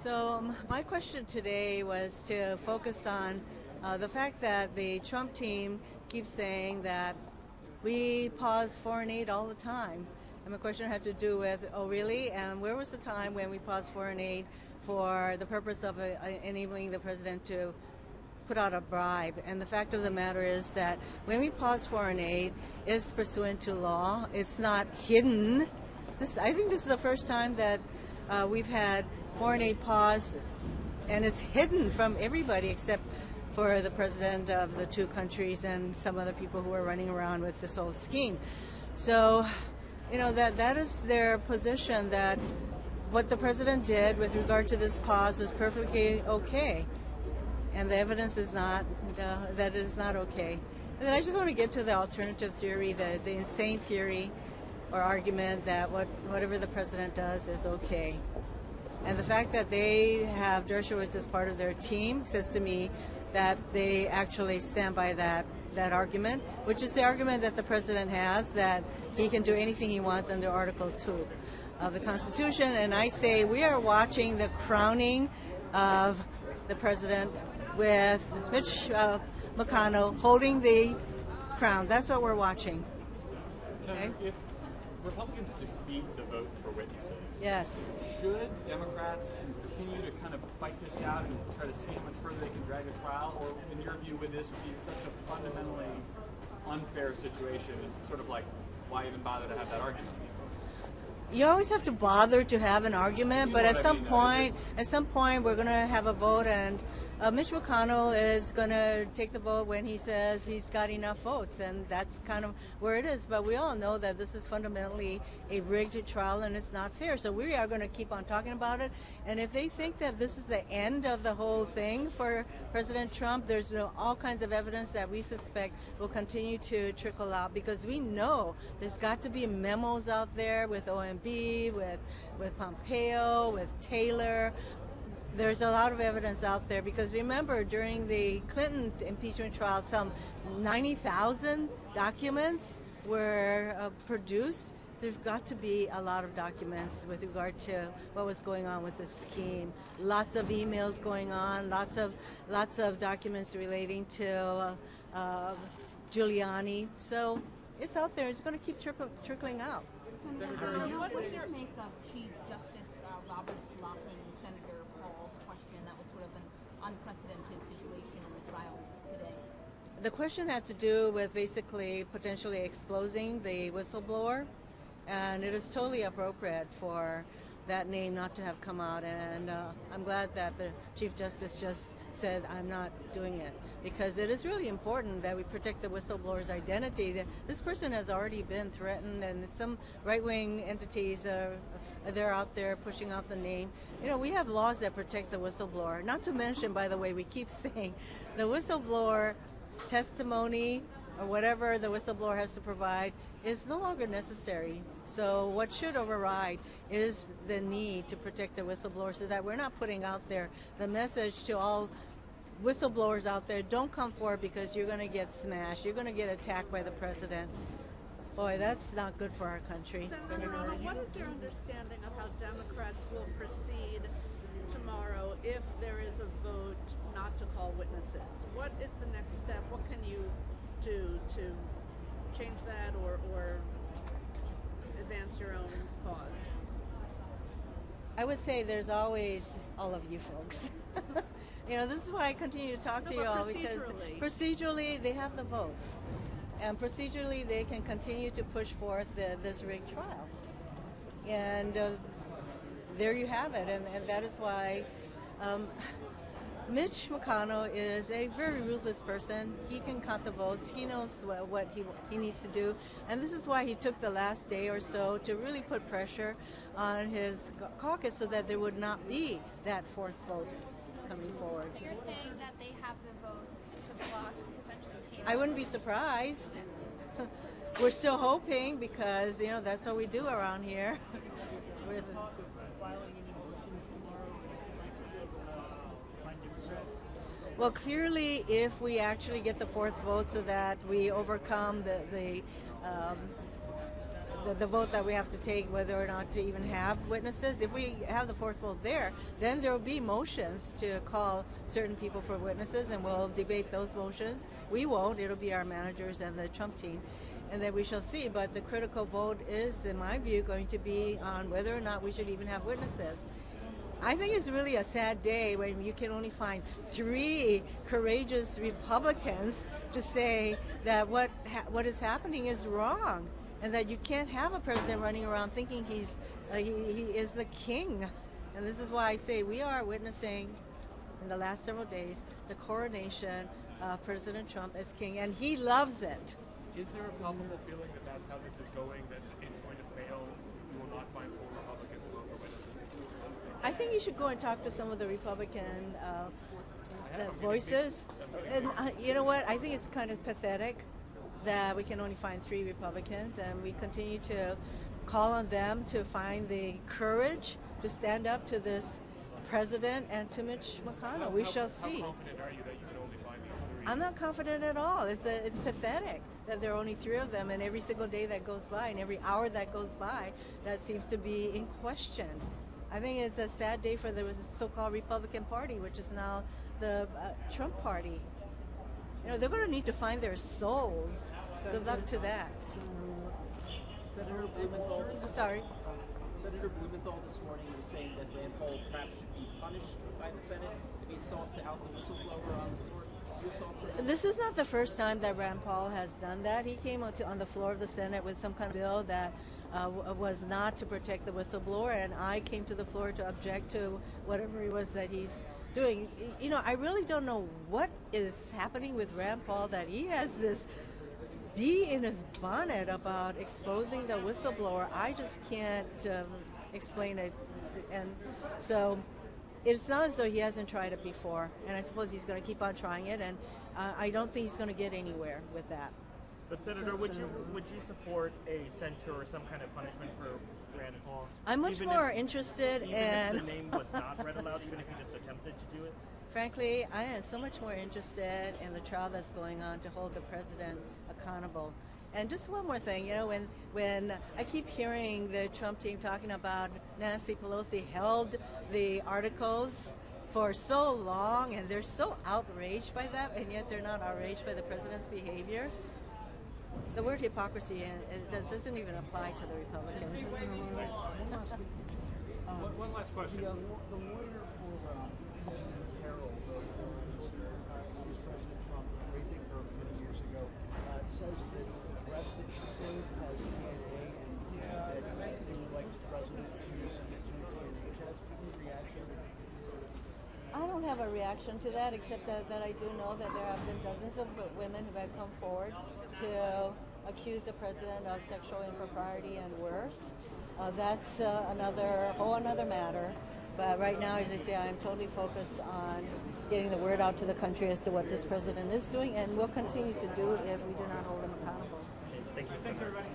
So my question today was to focus on the fact that the Trump team keeps saying that we pause foreign aid all the time. And my question had to do with, oh really? And where was the time when we paused foreign aid for the purpose of enabling the president to put out a bribe? And the fact of the matter is that when we pause foreign aid, it's pursuant to law. It's not hidden. I think this is the first time that we've had foreign aid pause, and it's hidden from everybody except for the president of the two countries and some other people who are running around with this whole scheme. So, that is their position, that what the president did with regard to this pause was perfectly okay. And the evidence is not that it is not okay. And then I just want to get to the alternative theory, the insane theory or argument that whatever the president does is okay. And the fact that they have Dershowitz as part of their team says to me that they actually stand by that argument, which is the argument that the president has, that he can do anything he wants under Article 2 of the Constitution. And I say we are watching the crowning of the president with Mitch McConnell holding the crown. That's what we're watching. Okay? If Republicans defeat the vote for witnesses, yes, should Democrats continue to kind of fight this out and try to see how much further they can drag a trial? Or in your view, would this be such a fundamentally unfair situation, sort of like, why even bother to have that argument? You always have to bother to have an argument, but at some point, we're going to have a vote, and Mitch McConnell is going to take the vote when he says he's got enough votes, and that's kind of where it is. But we all know that this is fundamentally a rigged trial, and it's not fair. So we are going to keep on talking about it. And if they think that this is the end of the whole thing for President Trump, there's all kinds of evidence that we suspect will continue to trickle out, because we know there's got to be memos out there with OMB, with Pompeo, with Taylor. There's a lot of evidence out there, because remember, during the Clinton impeachment trial, some 90,000 documents were produced. There's got to be a lot of documents with regard to what was going on with the scheme. Lots of emails going on, lots of documents relating to Giuliani. So it's out there. It's going to keep trickling out. What was your make of Chief Justice Roberts blocking Senator Paul's question? That was sort of an unprecedented situation in the trial today. The question had to do with basically potentially exposing the whistleblower, and it is totally appropriate for that name not to have come out. And I'm glad that the Chief Justice just said, I'm not doing it, because it is really important that we protect the whistleblower's identity. This person has already been threatened, and some right-wing entities they're out there pushing out the name. We have laws that protect the whistleblower. Not to mention, by the way, we keep saying the whistleblower's testimony or whatever the whistleblower has to provide is no longer necessary. So what should override is the need to protect the whistleblower, so that we're not putting out there the message to all whistleblowers out there, don't come forward because you're going to get smashed, you're going to get attacked by the president. Boy, that's not good for our country. Senator Hirono, what is your understanding of how Democrats will proceed tomorrow if there is a vote not to call witnesses? What is the next step? What can you do to change that or advance your own cause? I would say there's always all of you folks. This is why I continue to talk to you all, because procedurally they have the votes. And procedurally they can continue to push forth this rigged trial. And there you have it. And that is why Mitch McConnell is a very ruthless person. He can count the votes. He knows what he needs to do. And this is why he took the last day or so to really put pressure on his caucus, so that there would not be that fourth vote coming forward. So you're saying that they have the votes to block, essentially Taylor? I wouldn't be surprised. We're still hoping, because that's what we do around here. Well, clearly, if we the vote that we have to take whether or not to even have witnesses. If we have the fourth vote there, then there will be motions to call certain people for witnesses, and we'll debate those motions. We won't. It'll be our managers and the Trump team, and then we shall see. But the critical vote is, in my view, going to be on whether or not we should even have witnesses. I think it's really a sad day when you can only find 3 courageous Republicans to say that what is happening is wrong, and that you can't have a president running around thinking he is the king. And this is why I say we are witnessing in the last several days the coronation of President Trump as king, and he loves it. Is there a palpable feeling that that's how this is going, that it's going to fail? We will not find 4 Republicans who vote for witnesses? I think you should go and talk to some of the Republican voices. And you know what? I think it's kind of pathetic that we can only find 3 Republicans, and we continue to call on them to find the courage to stand up to this president and to Mitch McConnell. We shall see. How confident are you that you can only find these 3? I'm not confident at all. It's pathetic that there are only 3 of them, and every single day that goes by and every hour that goes by, that seems to be in question. I think it's a sad day for the so-called Republican Party, which is now the Trump Party. You know, they're going to need to find their souls. Good luck to that. Senator Blumenthal. Sorry. Senator Blumenthal this morning was saying that Rand Paul perhaps should be punished by the Senate if he sought to out the whistleblower on the floor. Your thoughts on that? This is not the first time that Rand Paul has done that. He came on the floor of the Senate with some kind of bill that was not to protect the whistleblower, and I came to the floor to object to whatever it was that he's doing. You know, I really don't know what is happening with Rand Paul, that he has this bee in his bonnet about exposing the whistleblower. I just can't explain it. And so it's not as though he hasn't tried it before, and I suppose he's going to keep on trying it, and I don't think he's going to get anywhere with that. But Senator, would you support a censure or some kind of punishment for Rand Paul? I'm much more interested even in... if the name was not read aloud, even if he just attempted to do it? Frankly, I am so much more interested in the trial that's going on to hold the president accountable. And just one more thing, you know, when I keep hearing the Trump team talking about Nancy Pelosi held the articles for so long, and they're so outraged by that, and yet they're not outraged by the president's behavior. The word hypocrisy doesn't even apply to the Republicans. One last question. The lawyer for Carroll, who was President Trump raping her many years ago, says that the dress that she saved has DNA, and that they would like the president to submit to a DNA test. Any reaction? I don't have a reaction to that, except that I do know that there have been dozens of women who have come forward to accuse the president of sexual impropriety and worse. That's another matter. But right now, as I say, I'm totally focused on getting the word out to the country as to what this president is doing, and will continue to do if we do not hold him accountable. Thank you. Thanks, everybody.